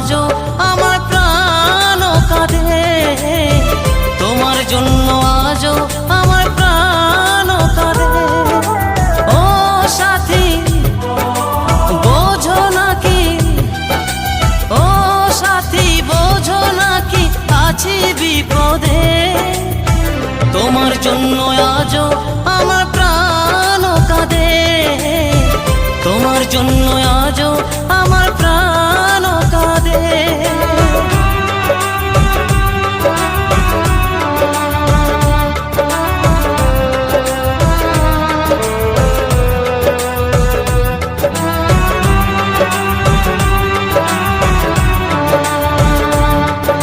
আজও আমার প্রাণ কাঁদে, তোমার জন্য আজও আমার প্রাণ কাঁদে। ও সাথী বোঝো নাকি, ও সাথী বোঝো নাকি আছি বিপদে, তোমার জন্য আজও আমার প্রাণ কাঁদে, তোমার জন্য আজও আমার